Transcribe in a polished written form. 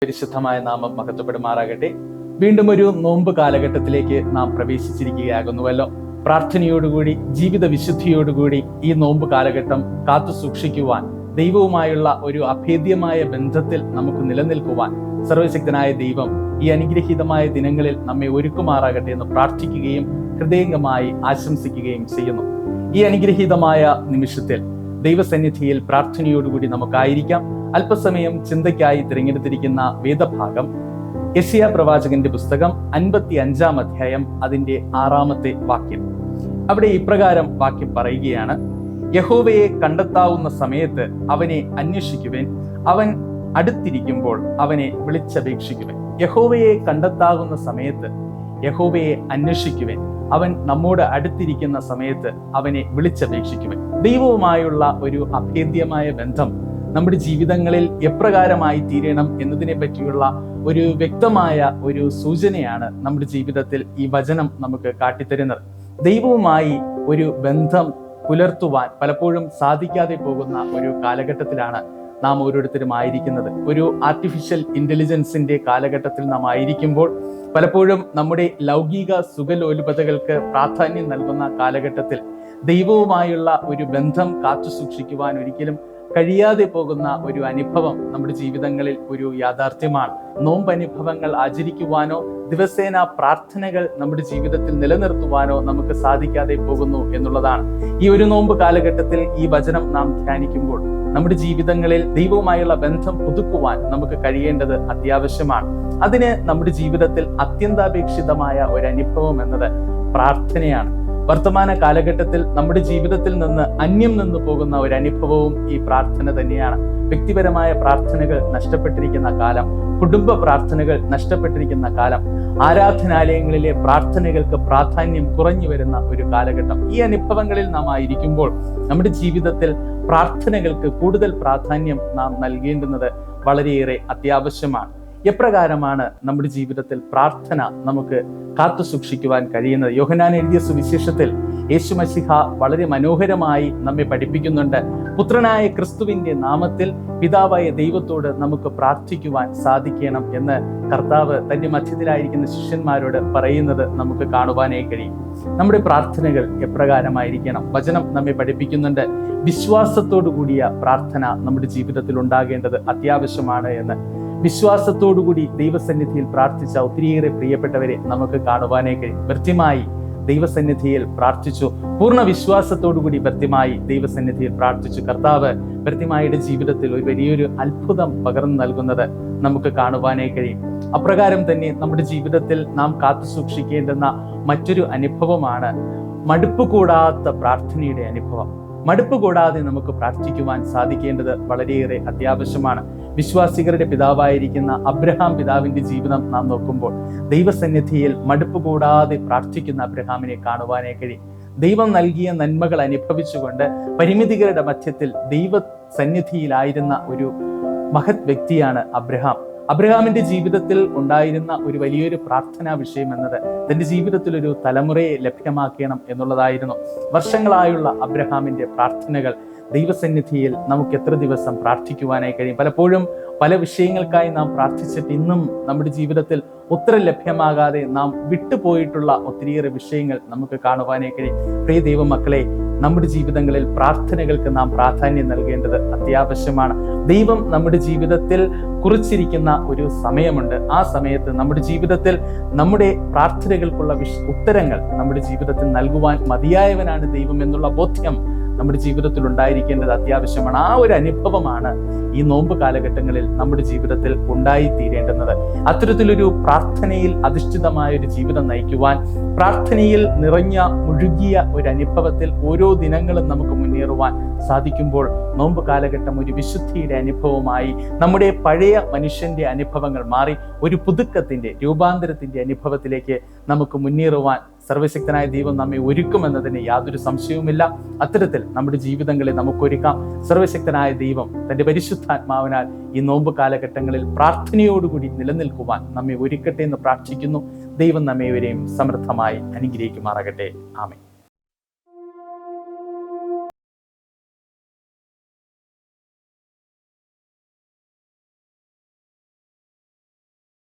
പരിശുദ്ധമായ നാമം മഹത്വപ്പെടുമാറാകട്ടെ. വീണ്ടും ഒരു നോമ്പ് കാലഘട്ടത്തിലേക്ക് നാം പ്രവേശിച്ചിരിക്കുകയാകുന്നുവല്ലോ. പ്രാർത്ഥനയോടുകൂടി ജീവിത വിശുദ്ധിയോടുകൂടി ഈ നോമ്പ് കാലഘട്ടം കാത്തു സൂക്ഷിക്കുവാൻ, ദൈവവുമായുള്ള ഒരു അഭേദ്യമായ ബന്ധത്തിൽ നമുക്ക് നിലനിൽക്കുവാൻ സർവശക്തനായ ദൈവം ഈ അനുഗ്രഹീതമായ ദിനങ്ങളിൽ നമ്മെ ഒരുക്കുമാറാകട്ടെ എന്ന് പ്രാർത്ഥിക്കുകയും ഹൃദയംഗമായി ആശംസിക്കുകയും ചെയ്യുന്നു. ഈ അനുഗ്രഹീതമായ നിമിഷത്തിൽ ദൈവസന്നിധിയിൽ പ്രാർത്ഥനയോടുകൂടി നമുക്കായിരിക്കാം. അല്പസമയം ചിന്തയ്ക്കായി തിരഞ്ഞെടുത്തിരിക്കുന്ന വേദഭാഗം യെശയ്യാ പ്രവാചകന്റെ പുസ്തകം 55-ാം അധ്യായം അതിന്റെ 6-ാമത്തെ വാക്യം. അവിടെ ഇപ്രകാരം വാക്യം പറയുകയാണ്: യഹോവയെ കണ്ടെത്താവുന്ന സമയത്ത് അവനെ അന്വേഷിക്കുവേൻ, അവൻ അടുത്തിരിക്കുമ്പോൾ അവനെ വിളിച്ചപേക്ഷിക്കുവേൻ. യഹോവയെ കണ്ടെത്താവുന്ന സമയത്ത് യഹോവയെ അന്വേഷിക്കുവേൻ, അവൻ നമ്മോട് അടുത്തിരിക്കുന്ന സമയത്ത് അവനെ വിളിച്ചപേക്ഷിക്കുവേൻ. ദൈവവുമായുള്ള ഒരു അഭേദ്യമായ ബന്ധം നമ്മുടെ ജീവിതങ്ങളിൽ എപ്രകാരമായി തീരണം എന്നതിനെ പറ്റിയുള്ള ഒരു വ്യക്തമായ ഒരു സൂചനയാണ് നമ്മുടെ ജീവിതത്തിൽ ഈ വചനം നമുക്ക് കാട്ടിത്തരുന്നത്. ദൈവവുമായി ഒരു ബന്ധം പുലർത്തുവാൻ പലപ്പോഴും സാധിക്കാതെ പോകുന്ന ഒരു കാലഘട്ടത്തിലാണ് നാം ഓരോരുത്തരും ആയിരിക്കുന്നത്. ഒരു ആർട്ടിഫിഷ്യൽ ഇന്റലിജൻസിന്റെ കാലഘട്ടത്തിൽ നാം ആയിരിക്കുമ്പോൾ, പലപ്പോഴും നമ്മുടെ ലൗകിക സുഖലോലുപതകൾക്ക് പ്രാധാന്യം നൽകുന്ന കാലഘട്ടത്തിൽ ദൈവവുമായുള്ള ഒരു ബന്ധം കാത്തു സൂക്ഷിക്കുവാൻ ഒരിക്കലും കഴിയാതെ പോകുന്ന ഒരു അനുഭവം നമ്മുടെ ജീവിതങ്ങളിൽ ഒരു യാഥാർത്ഥ്യമാണ്. നോമ്പനുഭവങ്ങൾ ആചരിക്കുവാനോ ദിവസേന പ്രാർത്ഥനകൾ നമ്മുടെ ജീവിതത്തിൽ നിലനിർത്തുവാനോ നമുക്ക് സാധിക്കാതെ പോകുന്നു എന്നുള്ളതാണ്. ഈ ഒരു നോമ്പ് കാലഘട്ടത്തിൽ ഈ വചനം നാം ധ്യാനിക്കുമ്പോൾ നമ്മുടെ ജീവിതങ്ങളിൽ ദൈവവുമായുള്ള ബന്ധം പുതുക്കുവാൻ നമുക്ക് കഴിയേണ്ടത് അത്യാവശ്യമാണ്. അതിന് നമ്മുടെ ജീവിതത്തിൽ അത്യന്താപേക്ഷിതമായ ഒരു അനുഭവം എന്നത് പ്രാർത്ഥനയാണ്. വർത്തമാന കാലഘട്ടത്തിൽ നമ്മുടെ ജീവിതത്തിൽ നിന്ന് അന്യം നിന്നു പോകുന്ന ഒരു അനുഭവവും ഈ പ്രാർത്ഥന തന്നെയാണ്. വ്യക്തിപരമായ പ്രാർത്ഥനകൾ നഷ്ടപ്പെട്ടിരിക്കുന്ന കാലം, കുടുംബ പ്രാർത്ഥനകൾ നഷ്ടപ്പെട്ടിരിക്കുന്ന കാലം, ആരാധനാലയങ്ങളിലെ പ്രാർത്ഥനകൾക്ക് പ്രാധാന്യം കുറഞ്ഞു വരുന്ന ഒരു കാലഘട്ടം. ഈ അനുഭവങ്ങളിൽ നാം ആയിരിക്കുമ്പോൾ നമ്മുടെ ജീവിതത്തിൽ പ്രാർത്ഥനകൾക്ക് കൂടുതൽ പ്രാധാന്യം നാം നൽകേണ്ടുന്നത് വളരെയേറെ അത്യാവശ്യമാണ്. എപ്രകാരമാണ് നമ്മുടെ ജീവിതത്തിൽ പ്രാർത്ഥന നമുക്ക് കാത്തു സൂക്ഷിക്കുവാൻ കഴിയുന്നത്? യോഹന്നാൻ എഴുതിയ സുവിശേഷത്തിൽ യേശു മശിഹ വളരെ മനോഹരമായി നമ്മെ പഠിപ്പിക്കുന്നുണ്ട്. പുത്രനായ ക്രിസ്തുവിന്റെ നാമത്തിൽ പിതാവായ ദൈവത്തോട് നമുക്ക് പ്രാർത്ഥിക്കുവാൻ സാധിക്കണം എന്ന് കർത്താവ് തന്റെ മധ്യത്തിലായിരിക്കുന്ന ശിഷ്യന്മാരോട് പറയുന്നത് നമുക്ക് കാണുവാനായി കഴിയും. നമ്മുടെ പ്രാർത്ഥനകൾ എപ്രകാരമായിരിക്കണം? വചനം നമ്മെ പഠിപ്പിക്കുന്നുണ്ട്. വിശ്വാസത്തോടു കൂടിയ പ്രാർത്ഥന നമ്മുടെ ജീവിതത്തിൽ ഉണ്ടാകേണ്ടത് അത്യാവശ്യമാണ് എന്ന്. വിശ്വാസത്തോടുകൂടി ദൈവസന്നിധിയിൽ പ്രാർത്ഥിച്ച ഒത്തിരിയേറെ പ്രിയപ്പെട്ടവരെ നമുക്ക് കാണുവാനേ കഴിയും. കൃത്യമായി ദൈവസന്നിധിയിൽ പ്രാർത്ഥിച്ചു, പൂർണ്ണ വിശ്വാസത്തോടുകൂടി കൃത്യമായി ദൈവസന്നിധിയിൽ പ്രാർത്ഥിച്ചു. കർത്താവ് കൃത്യമായുടെ ജീവിതത്തിൽ ഒരു വലിയൊരു അത്ഭുതം പകർന്നു നൽകുന്നത് നമുക്ക് കാണുവാനേ കഴിയും. അപ്രകാരം തന്നെ നമ്മുടെ ജീവിതത്തിൽ നാം കാത്തു സൂക്ഷിക്കേണ്ടുന്ന മറ്റൊരു അനുഭവമാണ് മടുപ്പ് കൂടാത്ത പ്രാർത്ഥനയുടെ അനുഭവം. മടുപ്പ് കൂടാതെ നമുക്ക് പ്രാർത്ഥിക്കുവാൻ സാധിക്കേണ്ടത് വളരെയേറെ അത്യാവശ്യമാണ്. വിശ്വാസികളുടെ പിതാവായിരിക്കുന്ന അബ്രഹാം പിതാവിന്റെ ജീവിതം നാം നോക്കുമ്പോൾ ദൈവസന്നിധിയിൽ മടുപ്പ് കൂടാതെ പ്രാർത്ഥിക്കുന്ന അബ്രഹാമിനെ കാണുവാനേ കഴിയും. ദൈവം നൽകിയ നന്മകൾ അനുഭവിച്ചുകൊണ്ട് പരിമിതികളുടെ മധ്യത്തിൽ ദൈവ സന്നിധിയിലായിരുന്ന ഒരു മഹത് വ്യക്തിയാണ് അബ്രഹാം. അബ്രഹാമിന്റെ ജീവിതത്തിൽ ഉണ്ടായിരുന്ന ഒരു വലിയൊരു പ്രാർത്ഥനാ വിഷയം എന്നത് തന്റെ ജീവിതത്തിൽ ഒരു തലമുറയെ ലഭ്യമാക്കണം എന്നുള്ളതായിരുന്നു. വർഷങ്ങളായുള്ള അബ്രഹാമിന്റെ പ്രാർത്ഥനകൾ ദൈവസന്നിധിയിൽ നമുക്ക് എത്ര ദിവസം പ്രാർത്ഥിക്കുവാനായി കഴിയും? പലപ്പോഴും പല വിഷയങ്ങൾക്കായി നാം പ്രാർത്ഥിച്ചിട്ട് ഇന്നും നമ്മുടെ ജീവിതത്തിൽ ഉത്തരം ലഭ്യമാകാതെ നാം വിട്ടുപോയിട്ടുള്ള ഒത്തിരിയേറെ വിഷയങ്ങൾ നമുക്ക് കാണുവാനായി കഴിയും. പ്രിയ ദൈവമക്കളെ, നമ്മുടെ ജീവിതങ്ങളിൽ പ്രാർത്ഥനകൾക്ക് നാം പ്രാധാന്യം നൽകേണ്ടത് അത്യാവശ്യമാണ്. ദൈവം നമ്മുടെ ജീവിതത്തിൽ കുറിച്ചിരിക്കുന്ന ഒരു സമയമുണ്ട്. ആ സമയത്ത് നമ്മുടെ ജീവിതത്തിൽ നമ്മുടെ പ്രാർത്ഥനകൾക്കുള്ള ഉത്തരങ്ങൾ നമ്മുടെ ജീവിതത്തിൽ നൽകുവാൻ മതിയായവനാണ് ദൈവം എന്നുള്ള ബോധ്യം നമ്മുടെ ജീവിതത്തിൽ ഉണ്ടായിരിക്കേണ്ടത് അത്യാവശ്യമാണ്. ആ ഒരു അനുഭവമാണ് ഈ നോമ്പ് കാലഘട്ടങ്ങളിൽ നമ്മുടെ ജീവിതത്തിൽ ഉണ്ടായിത്തീരേണ്ടുന്നത്. അത്തരത്തിലൊരു പ്രാർത്ഥനയിൽ അധിഷ്ഠിതമായ ഒരു ജീവിതം നയിക്കുവാൻ, പ്രാർത്ഥനയിൽ മുഴുകിയ ഒരു അനുഭവത്തിൽ ഓരോ ദിനങ്ങളും നമുക്ക് മുന്നേറുവാൻ സാധിക്കുമ്പോൾ നോമ്പ് കാലഘട്ടം ഒരു വിശുദ്ധിയുടെ അനുഭവമായി നമ്മുടെ പഴയ മനുഷ്യന്റെ അനുഭവങ്ങൾ മാറി ഒരു പുതുക്കത്തിന്റെ, രൂപാന്തരത്തിന്റെ അനുഭവത്തിലേക്ക് നമുക്ക് മുന്നേറുവാൻ സർവശക്തനായ ദൈവം നമ്മെ ഒരുക്കുമെന്നതിന് യാതൊരു സംശയവുമില്ല. അത്തരത്തിൽ നമ്മുടെ ജീവിതങ്ങളെ നമുക്കൊരുക്കാം. സർവശക്തനായ ദൈവം തന്റെ പരിശുദ്ധാത്മാവിനാൽ ഈ നോമ്പ് കാലഘട്ടങ്ങളിൽ പ്രാർത്ഥനയോടുകൂടി നിലനിൽക്കുവാൻ നമ്മെ ഒരുക്കട്ടെ എന്ന് പ്രാർത്ഥിക്കുന്നു. ദൈവം നമ്മെ സമൃദ്ധമായി അനുഗ്രഹിക്കുമാറാകട്ടെ. ആമേൻ.